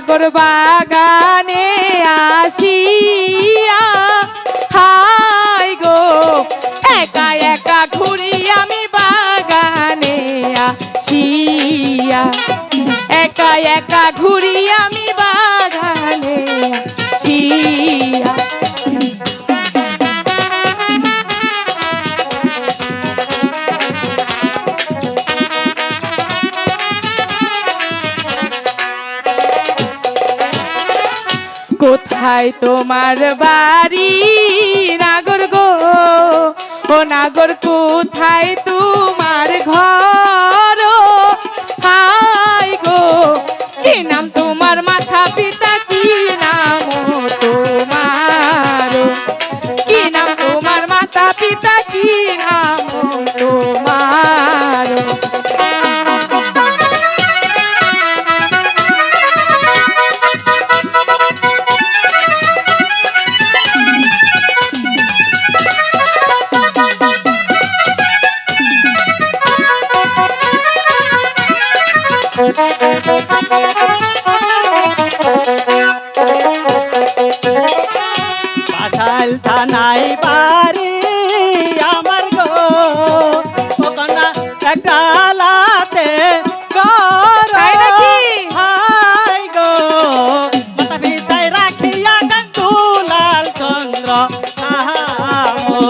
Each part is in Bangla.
নাগর বাগানে আসিয়া হাই গো একা একা ঘুরি আমি বাগানে আসিয়া একা একা ঘুরি আমি বাগানে আসিয়া কোথায় তোমার বাড়ি নাগর গো ও নাগর কোথায় তোমার ঘর হাই গো কি নাম তোমার মাথা পিতা কি নাম তোমার কি নাম তোমার মাতা পিতা কি নাম তোমার বাসাইল থানায় বাড়ি আমার গো ওখানে একটা লাতে তাই নাকি? হাই গো মাতা পিতায় রাখিয়া কান্দু লাল চন্দ্র আহামো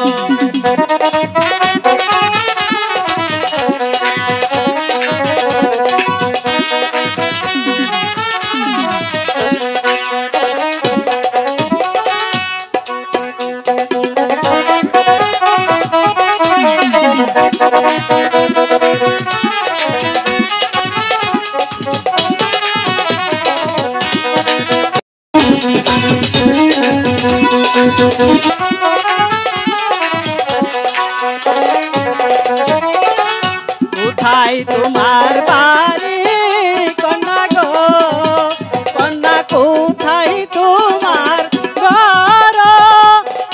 কোথায় তোমার বাড়ি কন্যা গো কন্যা কোথায় তোমার ঘর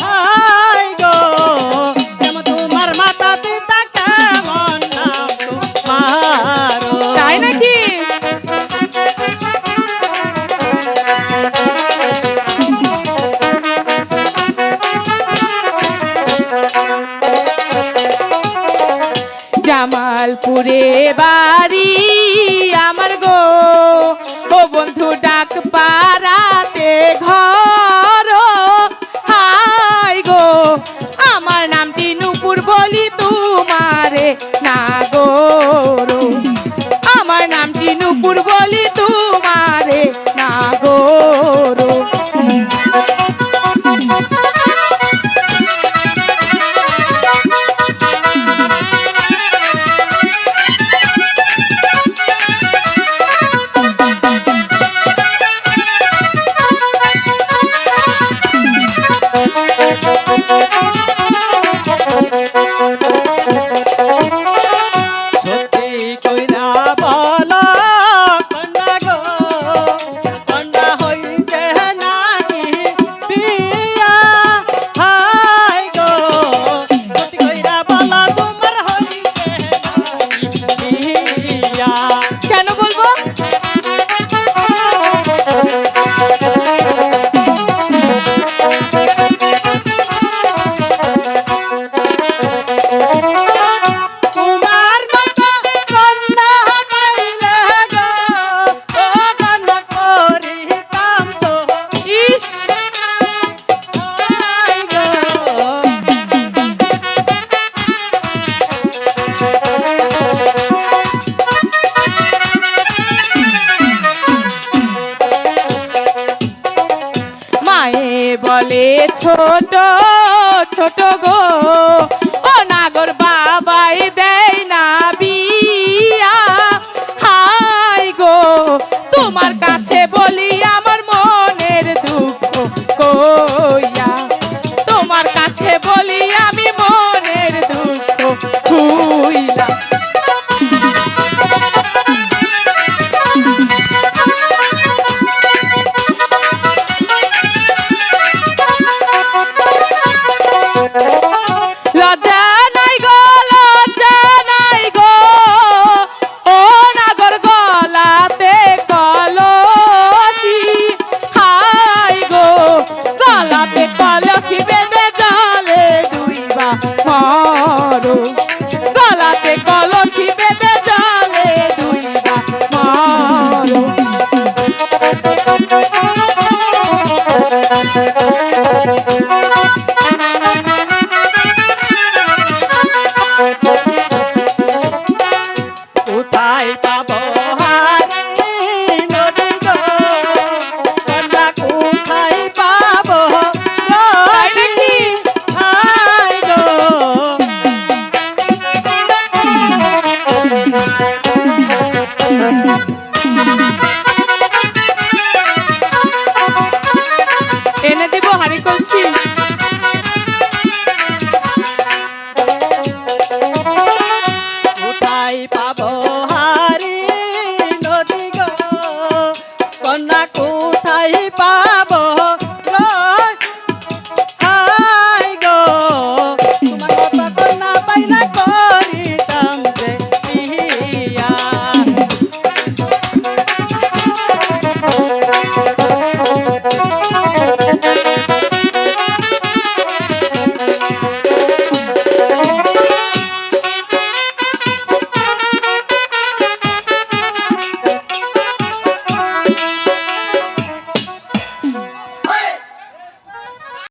হাই গো যেমন তোমার মাতা পিতা কেমন নাম তোমার তাই নাকি? জামালপুরে বাড়ি আমার গো ও বন্ধু ডাক পাড়াতে ঘর হাই গো আমার নামটি নূপুর বলি তোমারে নাগর আমার নামটি নূপুর বলি তোমারে নাগর সত্যি কইরা বলো কন্যা গো কন্যা হইছে নাকি বিয়া হাই গো সত্যি কইরা বলো তোমার হইছে নাকি বিয়া কেন বলবো? তোমার মতো কন্যা পাইলে গো ও কন্যা করিতাম তো ইস হাই গো মায়ে বলে ছোট ছোট গো ও নাগর বাবাই দেয় না বিয়া হাই গো তোমার কাছে বলি আমার মনের দুঃখ কইয়া তোমার কাছে বলি আমি মনের দুঃখ খুইলা লজ্জা নাই গো লজ্জা খাইবো হাড়ি কলসি